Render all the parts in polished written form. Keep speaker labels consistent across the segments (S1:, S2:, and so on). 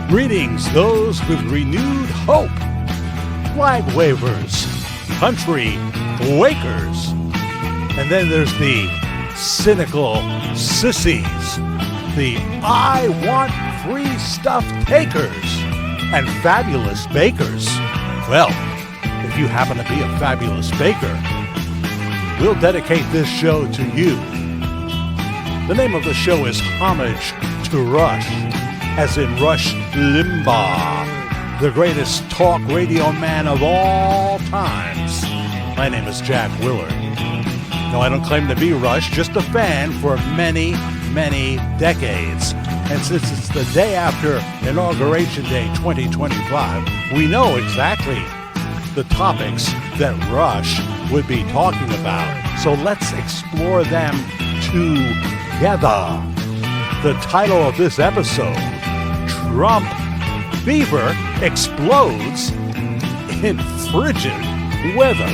S1: Greetings, those with renewed hope, flag wavers, country quakers, and then there's the cynical sissies, the I want free stuff takers, and fabulous bakers. Well, if you happen to be a fabulous baker, we'll dedicate this show to you. The name of the show is Homage to Rush, as in Rush Limbaugh, the greatest talk radio man of all times. My name is Jack Willard. No, I don't claim to be Rush, just a fan for many, many decades. And since it's the day after Inauguration Day 2025, we know exactly the topics that Rush would be talking about. So let's explore them together. The title of this episode, Trump Fever Explodes in Frigid Weather.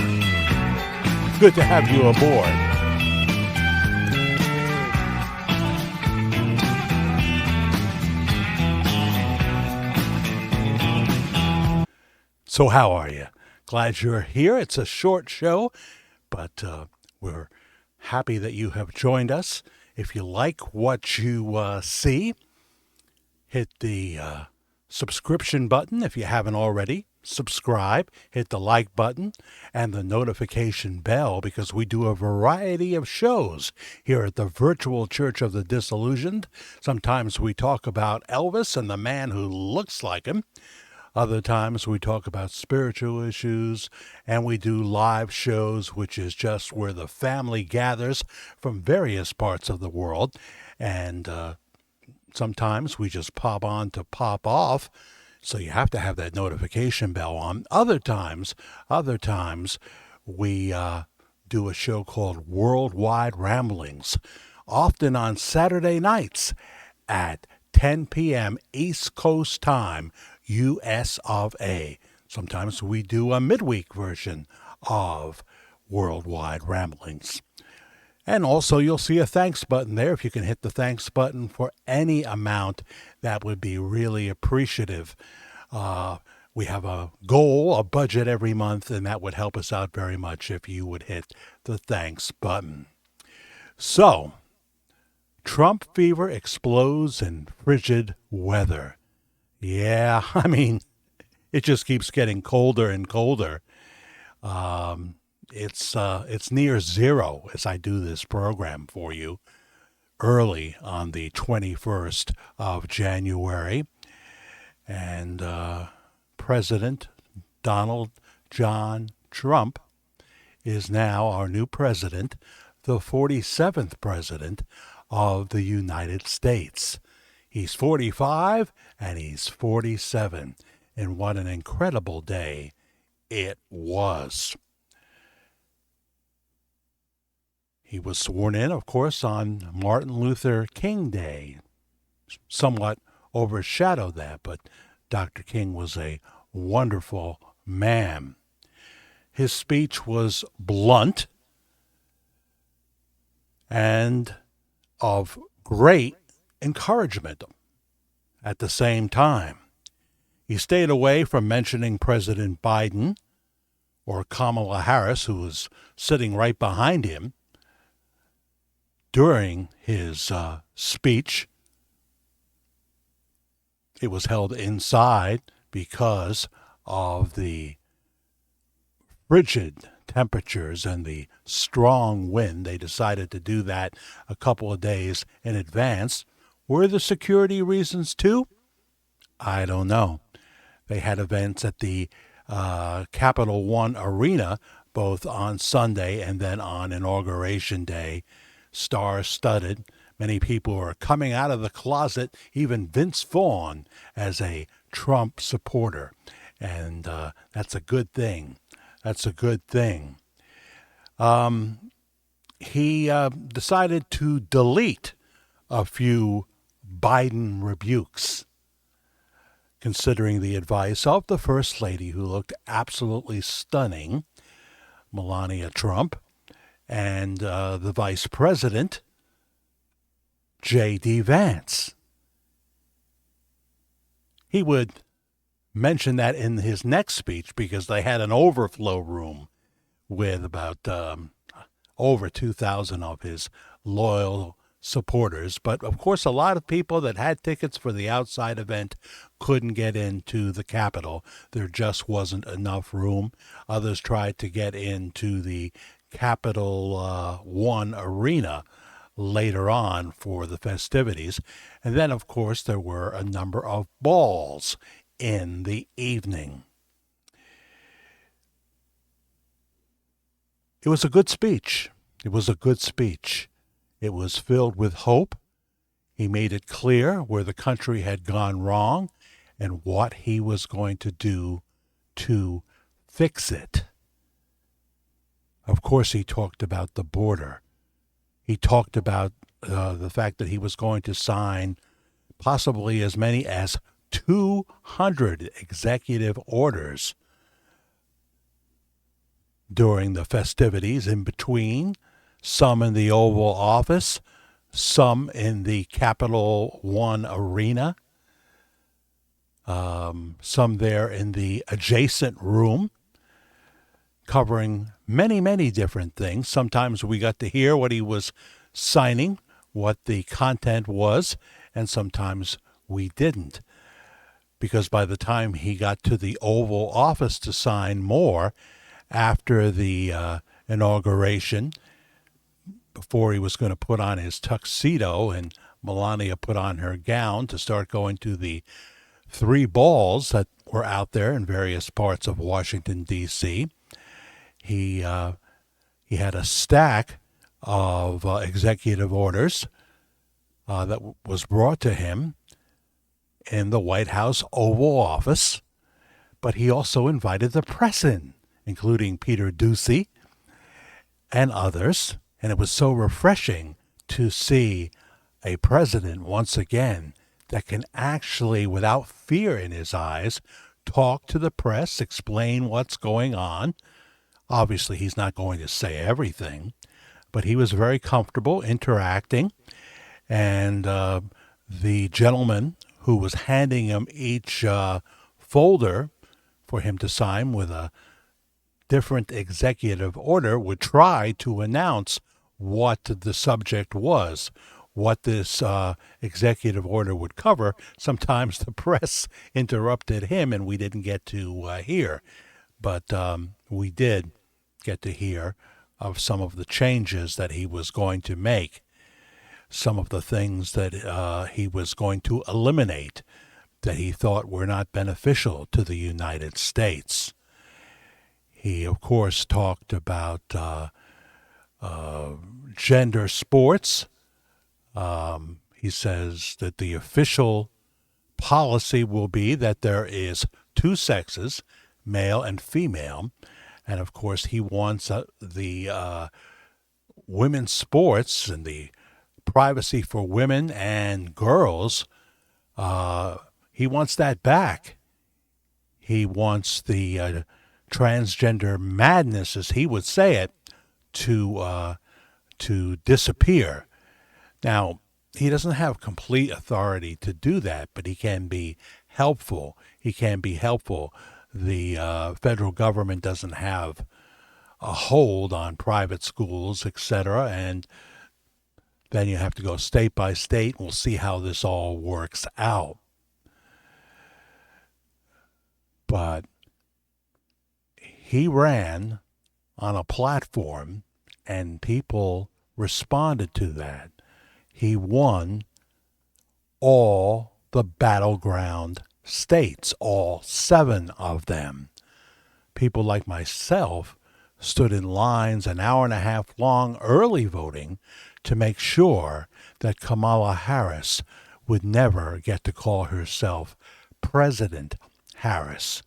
S1: Good to have you aboard. So how are you? Glad you're here. It's a short show, but we're happy that you have joined us. If you like what you see, hit the subscription button if you haven't already. Subscribe, hit the like button, and the notification bell, because we do a variety of shows here at the Virtual Church of the Disillusioned. Sometimes we talk about Elvis and the man who looks like him. Other times we talk about spiritual issues, and we do live shows, which is just where the family gathers from various parts of the world. And sometimes we just pop on to pop off, so you have to have that notification bell on. Other times we do a show called Worldwide Ramblings, often on Saturday nights at 10 p.m. East Coast time, U.S. of A. Sometimes we do a midweek version of Worldwide Ramblings. And also you'll see a thanks button there. If you can hit the thanks button for any amount, that would be really appreciative. We have a goal, a budget every month, and that would help us out very much if you would hit the thanks button. So, Trump fever explodes in frigid weather. Yeah, I mean, it just keeps getting colder and colder. It's near zero as I do this program for you early on the 21st of January. And President Donald John Trump is now our new president, the 47th president of the United States. He's 45 and he's 47. And what an incredible day it was. He was sworn in, of course, on Martin Luther King Day. Somewhat overshadowed that, but Dr. King was a wonderful man. His speech was blunt and of great encouragement at the same time. He stayed away from mentioning President Biden or Kamala Harris, who was sitting right behind him during his speech. It was held inside because of the frigid temperatures and the strong wind. They decided to do that a couple of days in advance. Were the security reasons too? I don't know. They had events at the Capital One Arena, both on Sunday and then on Inauguration Day, star-studded. Many people are coming out of the closet, even Vince Vaughn, as a Trump supporter. And that's a good thing. That's a good thing. He decided to delete a few Biden rebukes, considering the advice of the First Lady, who looked absolutely stunning, Melania Trump, and the Vice President, J.D. Vance. he would mention that in his next speech because they had an overflow room with about over 2,000 of his loyal supporters. But of course, a lot of people that had tickets for the outside event couldn't get into the Capitol. There just wasn't enough room. Others tried to get into the Capital One Arena later on for the festivities. And then, of course, there were a number of balls in the evening. It was a good speech. It was a good speech. It was filled with hope. He made it clear where the country had gone wrong and what he was going to do to fix it. Of course, he talked about the border. He talked about the fact that he was going to sign possibly as many as 200 executive orders during the festivities in between, some in the Oval Office, some in the Capital One Arena, some there in the adjacent room, covering many, many different things. Sometimes we got to hear what he was signing, what the content was, and sometimes we didn't. Because by the time he got to the Oval Office to sign more, after the inauguration, before he was going to put on his tuxedo and Melania put on her gown to start going to the 3 balls that were out there in various parts of Washington, D.C., he had a stack of executive orders that was brought to him in the White House Oval Office, but he also invited the press in, including Peter Doocy and others, and it was so refreshing to see a president once again that can actually, without fear in his eyes, talk to the press, explain what's going on. Obviously, he's not going to say everything, but he was very comfortable interacting, and the gentleman who was handing him each folder for him to sign with a different executive order would try to announce what the subject was, what this executive order would cover. Sometimes the press interrupted him and we didn't get to hear, but we did get to hear of some of the changes that he was going to make, some of the things that he was going to eliminate that he thought were not beneficial to the United States. He, of course, talked about gender sports. He says that the official policy will be that there is 2 sexes, male and female. And, of course, he wants the women's sports and the privacy for women and girls. He wants that back. He wants the transgender madness, as he would say it, to disappear. Now, he doesn't have complete authority to do that, but he can be helpful. He can be helpful. The federal government doesn't have a hold on private schools, etc., and then you have to go state by state. We'll see how this all works out. But he ran on a platform, and people responded to that. He won all the battleground states, all 7 of them. People like myself stood in lines an hour and a half long early voting to make sure that Kamala Harris would never get to call herself President Harris.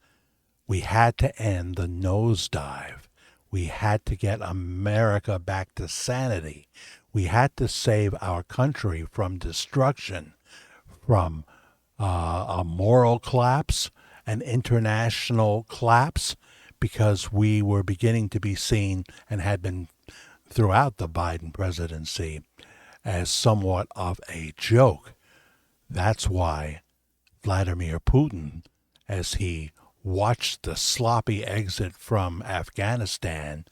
S1: We had to end the nosedive. We had to get America back to sanity. We had to save our country from destruction, from a moral collapse, an international collapse, because we were beginning to be seen, and had been throughout the Biden presidency, as somewhat of a joke. That's why Vladimir Putin as he watched the sloppy exit from Afghanistan,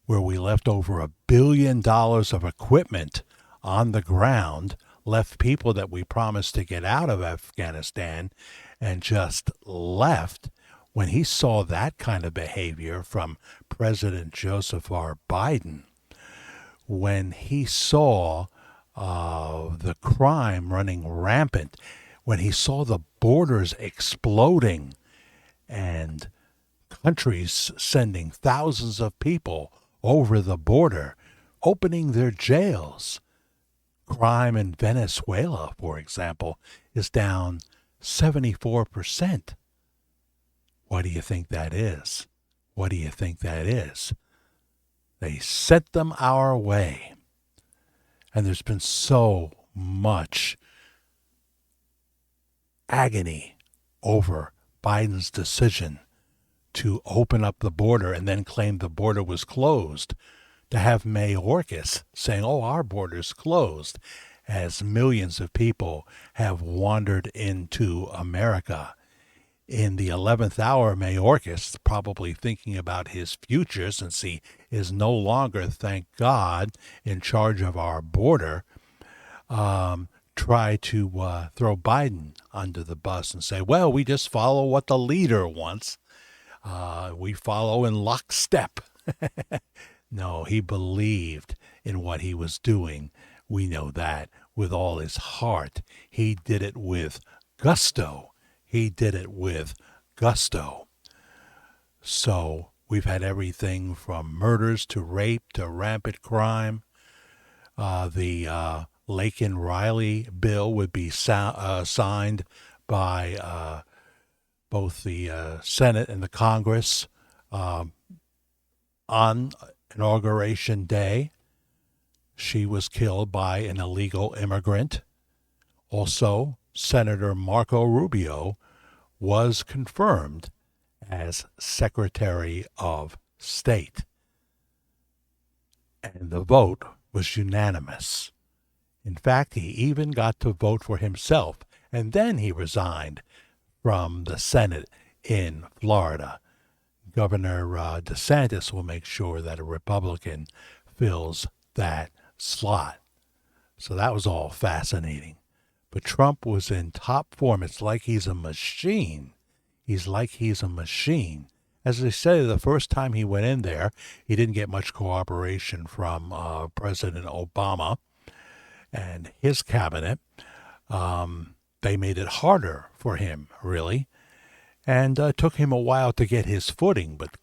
S1: where we left over $1 billion of equipment on the ground, left people that we promised to get out of Afghanistan, and just left. When he saw that kind of behavior from President Joseph R. Biden, when he saw the crime running rampant, when he saw the borders exploding and countries sending thousands of people over the border, opening their jails. Crime in Venezuela, for example, is down 74%. What do you think that is? What do you think that is? They sent them our way. And there's been so much agony over Biden's decision to open up the border and then claim the border was closed, to have Mayorkas saying, oh, our border's closed, as millions of people have wandered into America. In the 11th hour, Mayorkas, probably thinking about his future since he is no longer, thank God, in charge of our border, try to throw Biden under the bus and say, well, we just follow what the leader wants. We follow in lockstep. No, he believed in what he was doing. We know that with all his heart. He did it with gusto. He did it with gusto. So we've had everything from murders to rape to rampant crime. The Laken Riley bill would be signed by both the Senate and the Congress on Inauguration Day. She was killed by an illegal immigrant. Also, Senator Marco Rubio was confirmed as Secretary of State. And the vote was unanimous. In fact, he even got to vote for himself, and then he resigned from the Senate in Florida. Governor DeSantis will make sure that a Republican fills that slot. So that was all fascinating. But Trump was in top form. It's like he's a machine. He's like he's a machine. As they say, the first time he went in there, he didn't get much cooperation from President Obama and his cabinet. They made it harder for him, really. And took him a while to get his footing, but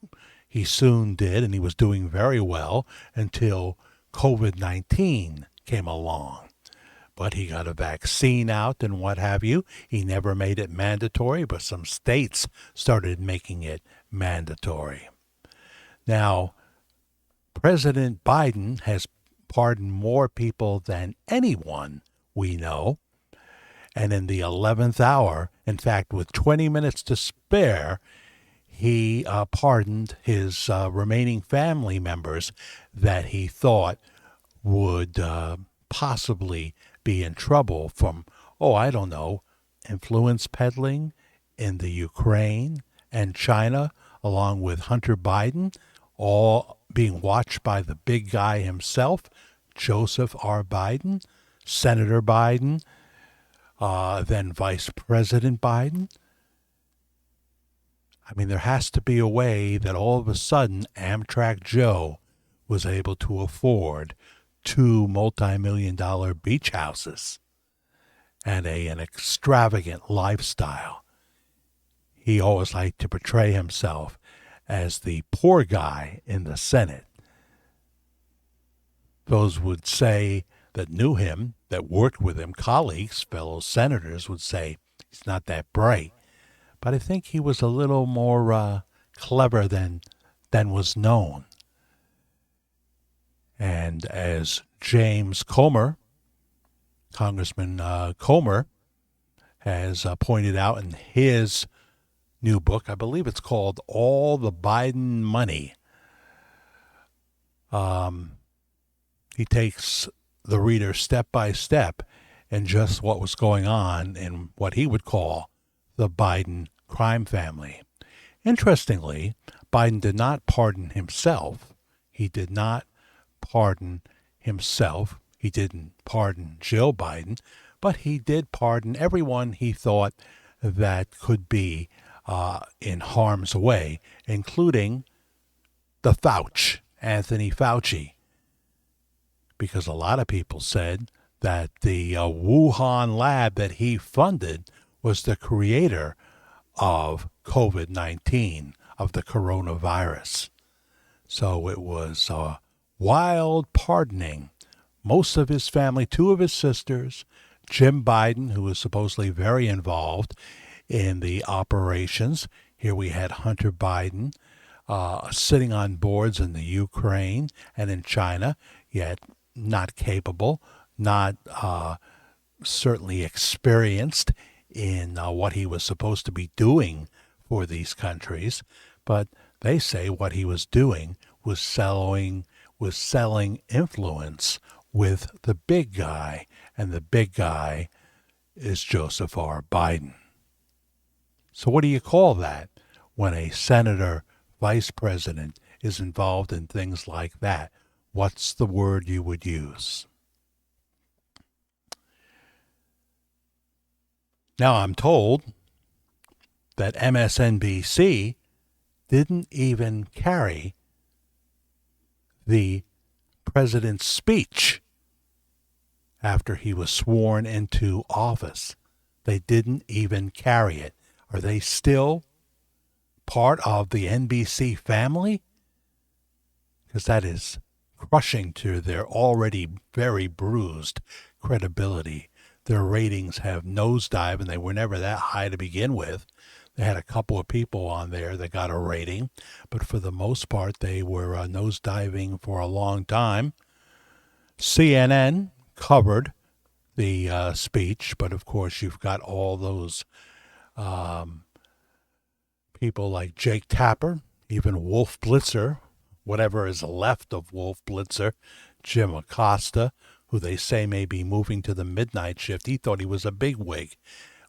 S1: he soon did, and he was doing very well until COVID-19 came along. But he got a vaccine out and what have you. He never made it mandatory, but some states started making it mandatory. Now, President Biden has pardoned more people than anyone we know. And in the 11th hour, in fact, with 20 minutes to spare, he pardoned his remaining family members that he thought would possibly be in trouble from, I don't know, influence peddling in the Ukraine and China, along with Hunter Biden, all being watched by the big guy himself, Joseph R. Biden, Senator Biden, then Vice President Biden. I mean, there has to be a way that all of a sudden Amtrak Joe was able to afford 2 multi-million-dollar beach houses and an extravagant lifestyle. He always liked to portray himself as the poor guy in the Senate. Those would say that knew him, that worked with him, colleagues, fellow senators would say he's not that bright. But I think he was a little more clever than was known. And as James Comer, Congressman Comer, has pointed out in his new book, I believe it's called All the Biden Money, he takes the reader step by step in just what was going on in what he would call the Biden crime family. Interestingly, Biden did not pardon himself. He did not pardon himself. He didn't pardon Jill Biden, but he did pardon everyone he thought that could be in harm's way, including the Fauci, Anthony Fauci, because a lot of people said that the Wuhan lab that he funded was the creator of COVID-19, of the coronavirus. So it was wild pardoning. Most of his family, two of his sisters, Jim Biden, who was supposedly very involved in the operations. Here we had Hunter Biden sitting on boards in the Ukraine and in China, yet not capable, not certainly experienced in what he was supposed to be doing for these countries. But they say what he was doing was selling influence with the big guy, and the big guy is Joseph R. Biden. So what do you call that when a senator, vice president, is involved in things like that? What's the word you would use? Now I'm told that MSNBC didn't even carry the president's speech after he was sworn into office. They didn't even carry it. Are they still part of the NBC family? Because that is crushing to their already very bruised credibility. Their ratings have nosedived, and they were never that high to begin with. They had a couple of people on there that got a rating, but for the most part, they were nosediving for a long time. CNN covered the speech, but of course, you've got all those people like Jake Tapper, even Wolf Blitzer, whatever is left of Wolf Blitzer, Jim Acosta, who they say may be moving to the midnight shift. He thought he was a bigwig.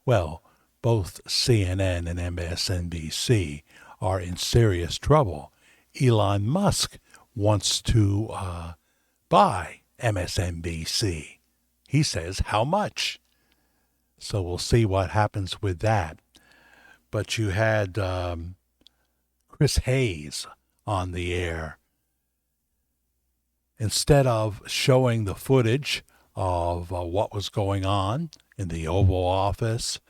S1: Well, both CNN and MSNBC are in serious trouble. Elon Musk wants to buy MSNBC. He says, how much? So we'll see what happens with that. But you had Chris Hayes on the air. Instead of showing the footage of what was going on in the Oval Office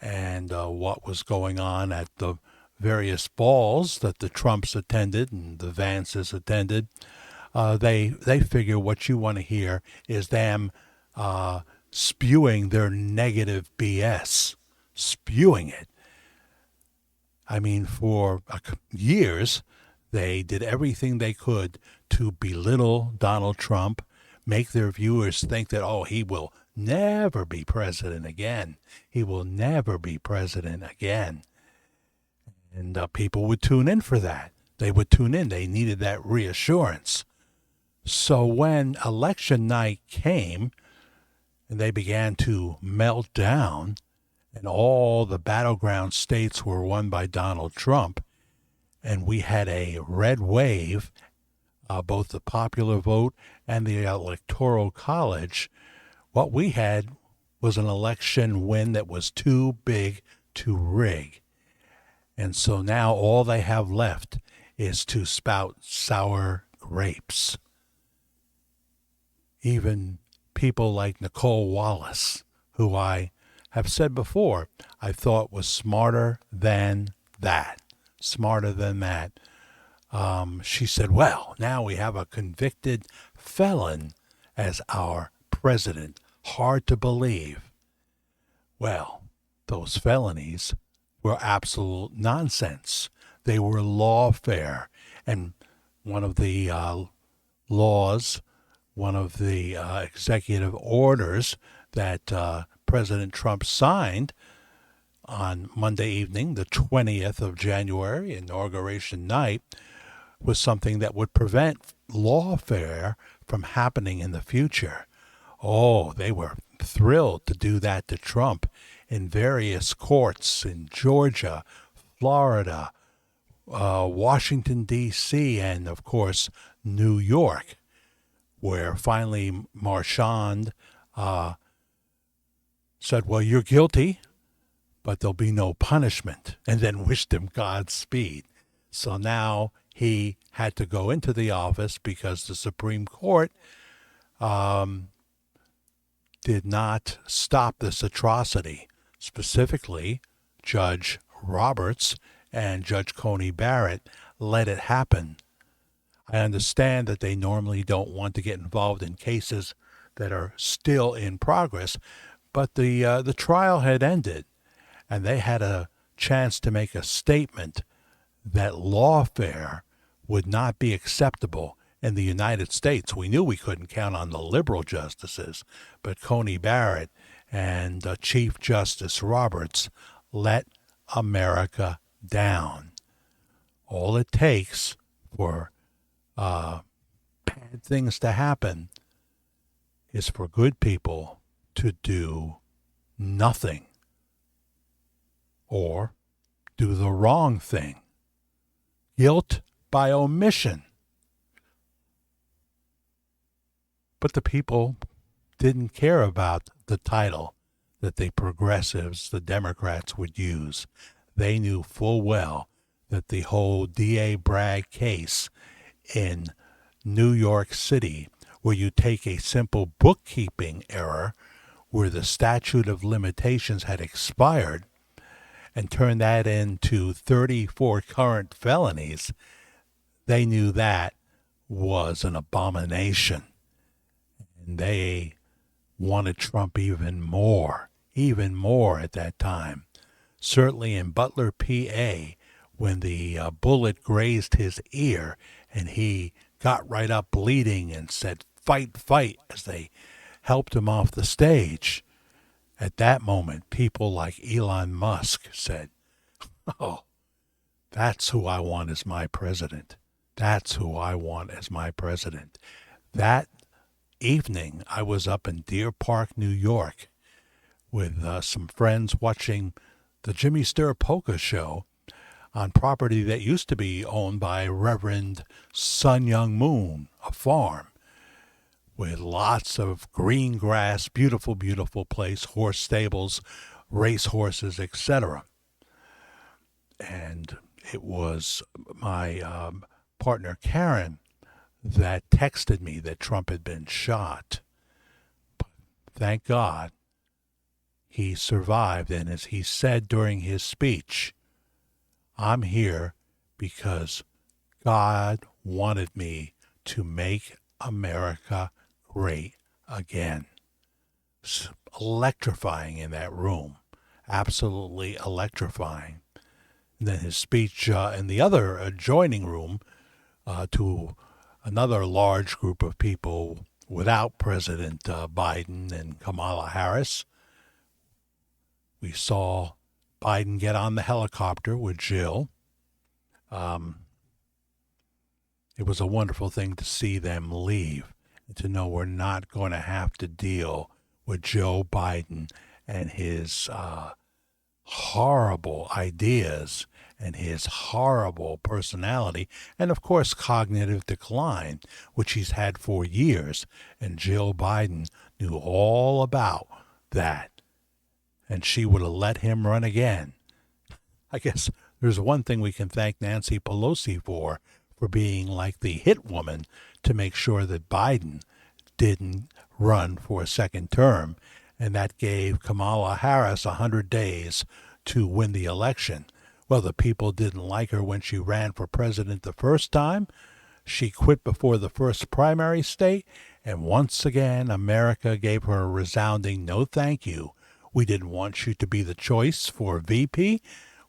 S1: and what was going on at the various balls that the Trumps attended and the Vances attended, they figure what you want to hear is them spewing their negative BS, spewing it. I mean, for years, they did everything they could to belittle Donald Trump, make their viewers think that, oh, he will never be president again. He will never be president again. And people would tune in for that. They would tune in. They needed that reassurance. So when election night came and they began to melt down and all the battleground states were won by Donald Trump, and we had a red wave, both the popular vote and the electoral college, what we had was an election win that was too big to rig. And so now all they have left is to spout sour grapes. Even people like Nicole Wallace, who I have said before, I thought was smarter than that. Smarter than that. She said, well, now we have a convicted felon as our president. Hard to believe. Well, those felonies were absolute nonsense. They were lawfare. And one of the laws, one of the executive orders that President Trump signed on Monday evening, the 20th of January, Inauguration night, was something that would prevent lawfare from happening in the future. Oh, they were thrilled to do that to Trump in various courts in Georgia, Florida, Washington, D.C., and of course, New York, where finally Marchand said, well, you're guilty, but there'll be no punishment, and then wished him Godspeed. So now he had to go into the office because the Supreme Court did not stop this atrocity. Specifically, Judge Roberts and Judge Coney Barrett let it happen. I understand that they normally don't want to get involved in cases that are still in progress, but the trial had ended, and they had a chance to make a statement that lawfare would not be acceptable in the United States. We knew we couldn't count on the liberal justices, but Coney Barrett and Chief Justice Roberts let America down. All it takes for bad things to happen is for good people to do nothing or do the wrong thing. Guilt by omission. But the people didn't care about the title that the progressives, the Democrats, would use. They knew full well that the whole D.A. Bragg case in New York City, where you take a simple bookkeeping error where the statute of limitations had expired and turn that into 34 current felonies, they knew that was an abomination. And they wanted Trump even more at that time. Certainly in Butler, PA, when the bullet grazed his ear and he got right up bleeding and said, "Fight, fight," as they helped him off the stage. At that moment, people like Elon Musk said, "Oh, that's who I want as my president. That's who I want as my president." That evening, I was up in Deer Park, New York, with some friends watching the Jimmy Sturr Polka Show on property that used to be owned by Reverend Sun Young Moon, a farm with lots of green grass, beautiful, beautiful place, horse stables, race horses, etc. And it was my partner Karen that texted me that Trump had been shot. But thank God he survived. And as he said during his speech, I'm here because God wanted me to make America great again. It's electrifying in that room. Absolutely electrifying. And then his speech in the other adjoining room to another large group of people without President Biden and Kamala Harris. We saw Biden get on the helicopter with Jill. It was a wonderful thing to see them leave and to know we're not going to have to deal with Joe Biden and his horrible ideas and his horrible personality, and of course cognitive decline, which he's had for years. And Jill Biden knew all about that, and she would have let him run again. I guess there's one thing we can thank Nancy Pelosi for being like the hit woman to make sure that Biden didn't run for a second term, and that gave Kamala Harris 100 days to win the election. Well, the people didn't like her when she ran for president the first time. She quit before the first primary state, and once again, America gave her a resounding no thank you. We didn't want you to be the choice for VP.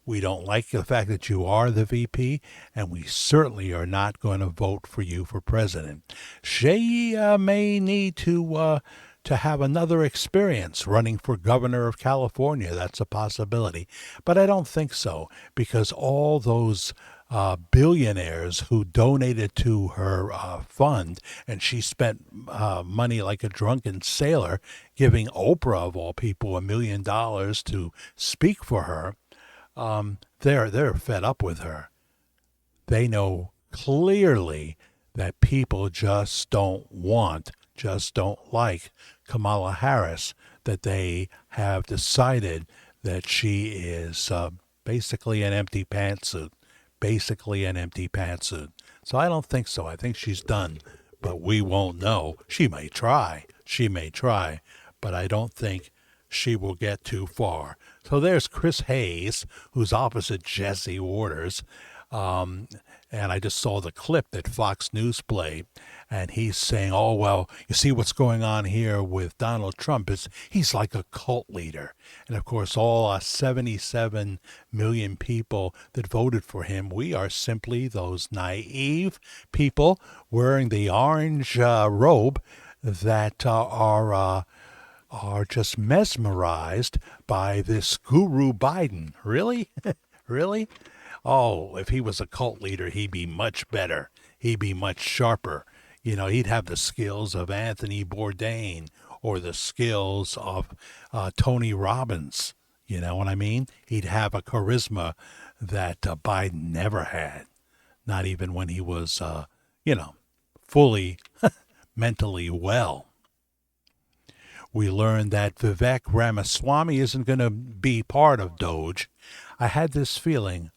S1: We don't like the fact that you are the VP, and we certainly are not going to vote for you for president. She may need to have another experience running for governor of California. That's a possibility. But I don't think so, because all those billionaires who donated to her fund, and she spent money like a drunken sailor, giving Oprah, of all people, $1 million to speak for her. They're fed up with her. They know clearly that people just don't like Kamala Harris, that they have decided that she is basically an empty pantsuit. Basically an empty pantsuit. So I don't think so. I think she's done, but we won't know. She may try. But I don't think she will get too far. So there's Chris Hayes, who's opposite Jesse Waters. And I just saw the clip that Fox News played, and he's saying, oh, well, you see what's going on here with Donald Trump is he's like a cult leader. And, of course, all 77 million people that voted for him, we are simply those naive people wearing the orange robe that are just mesmerized by this guru Biden. Really? Really? Oh, if he was a cult leader, he'd be much better. He'd be much sharper. You know, he'd have the skills of Anthony Bourdain or the skills of Tony Robbins. You know what I mean? He'd have a charisma that Biden never had, not even when he was, fully mentally well. We learned that Vivek Ramaswamy isn't going to be part of Doge. I had this feeling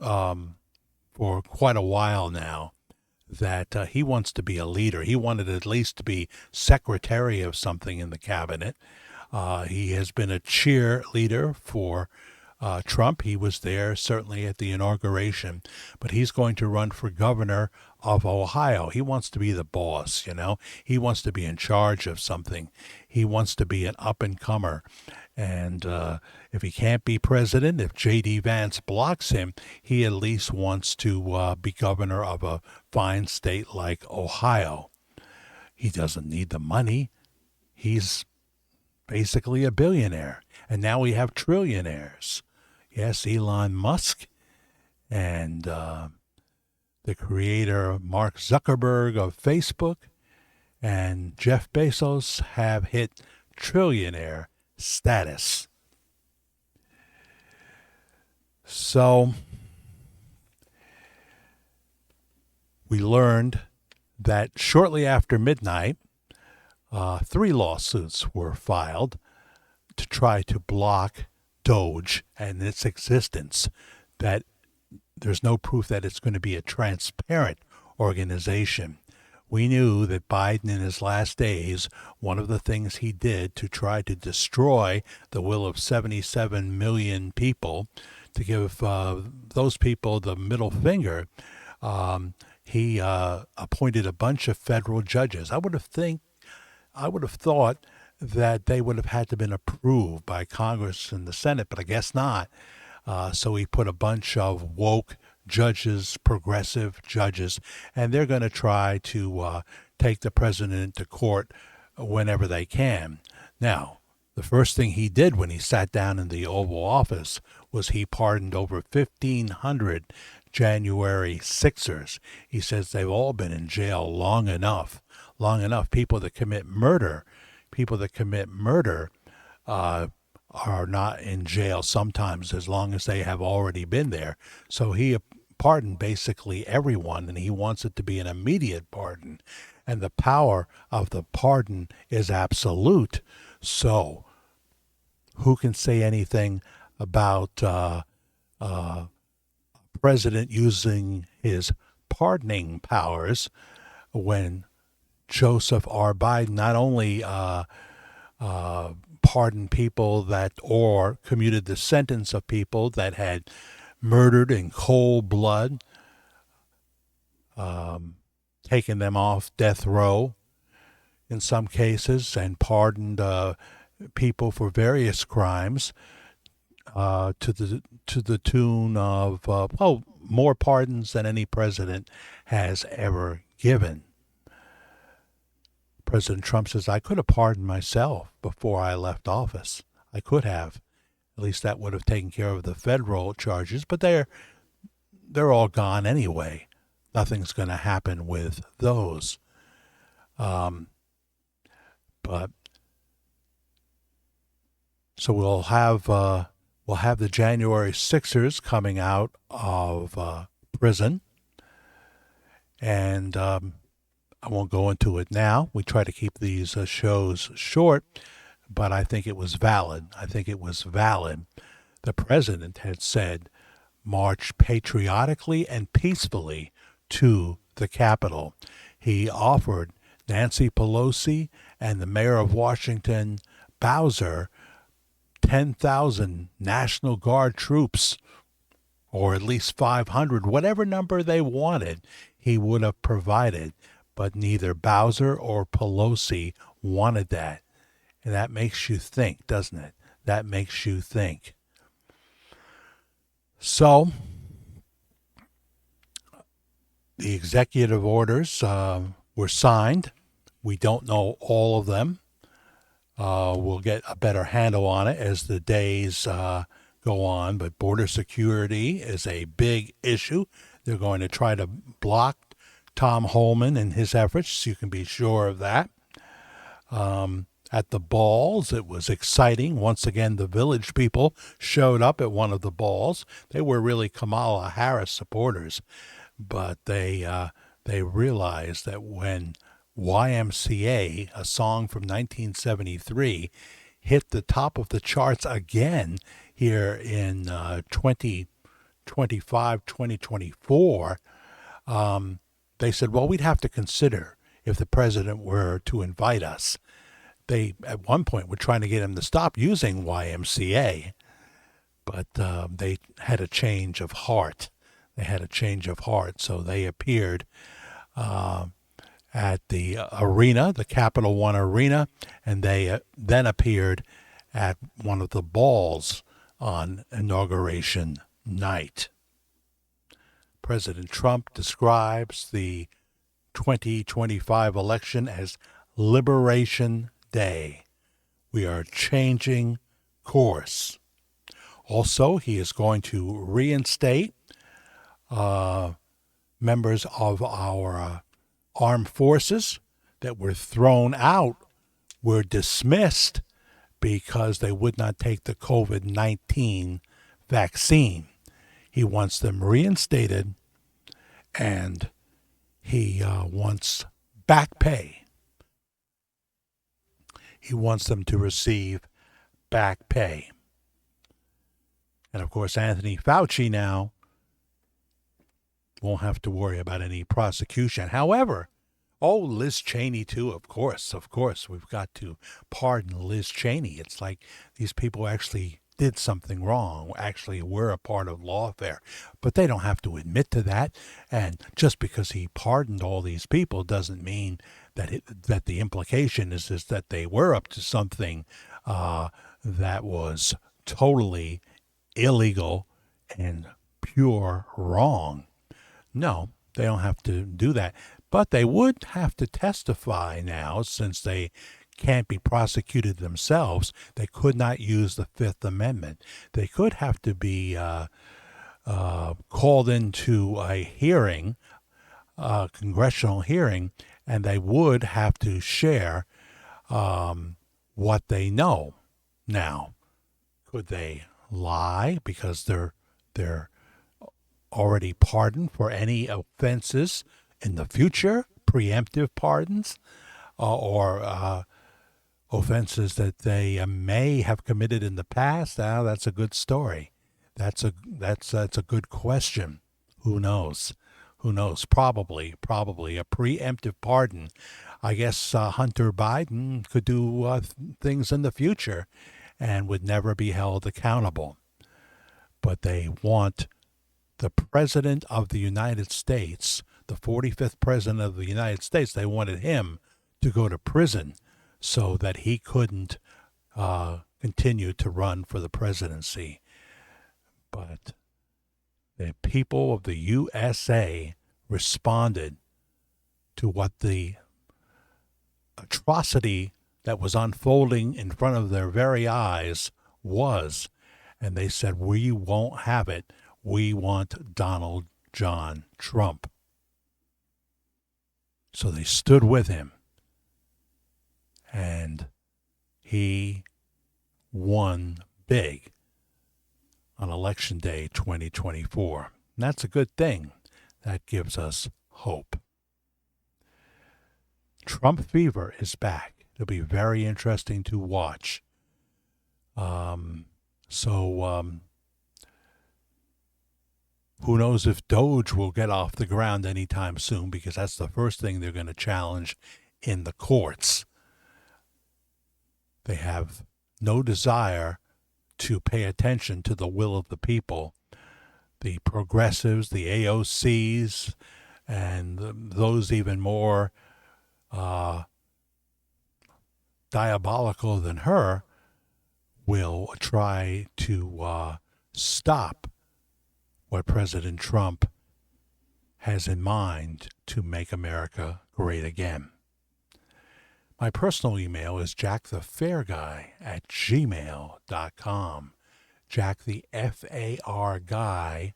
S1: for quite a while now that he wants to be a leader. He wanted at least to be secretary of something in the cabinet. He has been a cheerleader for Trump. He was there certainly at the inauguration, but he's going to run for governor of Ohio. He wants to be the boss, you know. He wants to be in charge of something. He wants to be an up-and-comer. And if he can't be president, if J.D. Vance blocks him, he at least wants to be governor of a fine state like Ohio. He doesn't need the money. He's basically a billionaire. And now we have trillionaires. Yes, Elon Musk and the creator Mark Zuckerberg of Facebook and Jeff Bezos have hit trillionaire status. So we learned that shortly after midnight, 3 lawsuits were filed to try to block Doge and its existence, that there's no proof that it's going to be a transparent organization. We knew that Biden in his last days, one of the things he did to try to destroy the will of 77 million people, to give those people the middle finger, he appointed a bunch of federal judges. I would have thought that they would have had to have been approved by Congress and the Senate, but I guess not. So he put a bunch of woke judges, progressive judges, and they're going to try to take the president to court whenever they can. Now, the first thing he did when he sat down in the Oval Office was he pardoned over 1,500 January 6ers. He says they've all been in jail long enough. People that commit murder are not in jail sometimes as long as they have already been there. So he pardoned basically everyone, and he wants it to be an immediate pardon. And the power of the pardon is absolute. So who can say anything about president using his pardoning powers when Joseph R. Biden not only pardoned people that, or commuted the sentence of people that had murdered in cold blood, taken them off death row in some cases, and pardoned people for various crimes to the tune of more pardons than any president has ever given. President Trump says, I could have pardoned myself before I left office. I could have. At least that would have taken care of the federal charges. But they're all gone anyway. Nothing's going to happen with those. But so we'll have the January Sixers coming out of prison, and I won't go into it now. We try to keep these shows short, but I think it was valid. The president had said, march patriotically and peacefully to the Capitol. He offered Nancy Pelosi and the mayor of Washington, Bowser, 10,000 National Guard troops, or at least 500, whatever number they wanted, he would have provided. But neither Bowser or Pelosi wanted that. And that makes you think, doesn't it? That makes you think. So, the executive orders were signed. We don't know all of them. We'll get a better handle on it as the days go on. But border security is a big issue. They're going to try to block Tom Homan and his efforts. You can be sure of that. At the balls, it was exciting. Once again, the Village people showed up at one of the balls. They were really Kamala Harris supporters, but they realized that when YMCA, a song from 1973, hit the top of the charts again here in 2024, they said, well, we'd have to consider if the president were to invite us. They, at one point, were trying to get him to stop using YMCA, but they had a change of heart. So they appeared at the arena, the Capital One Arena, and they then appeared at one of the balls on Inauguration night. President Trump describes the 2025 election as Liberation Day. We are changing course. Also, he is going to reinstate members of our armed forces that were thrown out, were dismissed because they would not take the COVID-19 vaccine. He wants them reinstated, and he wants back pay. He wants them to receive back pay. And of course, Anthony Fauci now won't have to worry about any prosecution. However, Liz Cheney too, of course, we've got to pardon Liz Cheney. It's like these people actually did something wrong, actually were a part of lawfare. But they don't have to admit to that. And just because he pardoned all these people doesn't mean that that the implication is that they were up to something that was totally illegal and pure wrong. No, they don't have to do that. But they would have to testify now, since they can't be prosecuted themselves. They could not use the Fifth Amendment. They could have to be called into a hearing, a congressional hearing, and they would have to share what they know. Now, could they lie because they're already pardoned for any offenses in the future, preemptive pardons, or offenses that they may have committed in the past? That's a good story. That's a good question. Who knows? Probably a preemptive pardon. I guess Hunter Biden could do things in the future and would never be held accountable. But they want the President of the United States, the 45th President of the United States, they wanted him to go to prison so that he couldn't continue to run for the presidency. But the people of the USA responded to what the atrocity that was unfolding in front of their very eyes was. And they said, we won't have it. We want Donald John Trump. So they stood with him, and he won big on Election Day 2024. And that's a good thing. That gives us hope. Trump fever is back. It'll be very interesting to watch. Who knows if Doge will get off the ground anytime soon, because that's the first thing they're going to challenge in the courts. They have no desire to pay attention to the will of the people. The progressives, the AOCs, and those even more diabolical than her will try to stop what President Trump has in mind to make America great again. My personal email is jackthefairguy@gmail.com. Jack the F-A-R guy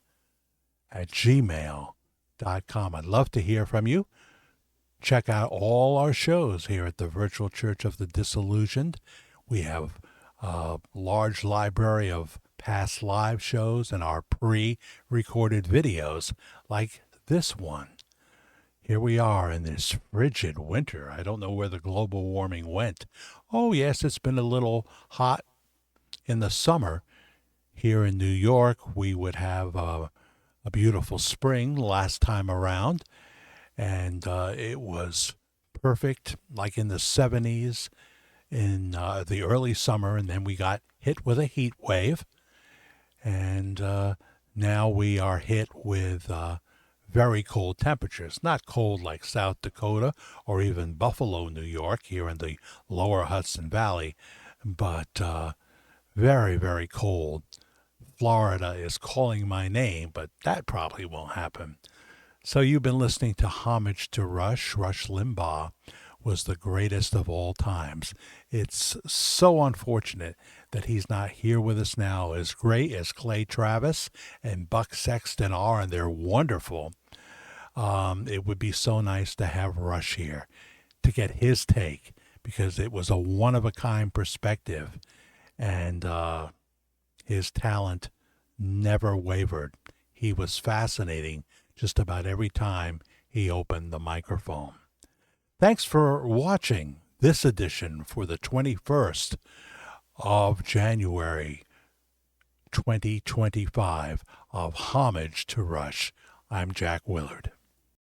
S1: @gmail.com. I'd love to hear from you. Check out all our shows here at the Virtual Church of the Disillusioned. We have a large library of past live shows and our pre-recorded videos like this one. Here we are in this frigid winter. I don't know where the global warming went. Oh, yes, it's been a little hot in the summer. Here in New York, we would have a beautiful spring last time around, and it was perfect, like in the 70s in the early summer, and then we got hit with a heat wave, and now we are hit with very cold temperatures. Not cold like South Dakota or even Buffalo, New York, here in the lower Hudson Valley, but very, very cold. Florida is calling my name, but that probably won't happen. So you've been listening to Homage to Rush. Rush Limbaugh was the greatest of all times. It's so unfortunate that he's not here with us now. As great as Clay Travis and Buck Sexton are, and they're wonderful, it would be so nice to have Rush here to get his take, because it was a one-of-a-kind perspective, and his talent never wavered. He was fascinating just about every time he opened the microphone. Thanks for watching this edition for the 21st of January 2025 of Homage to Rush. I'm Jack Willard.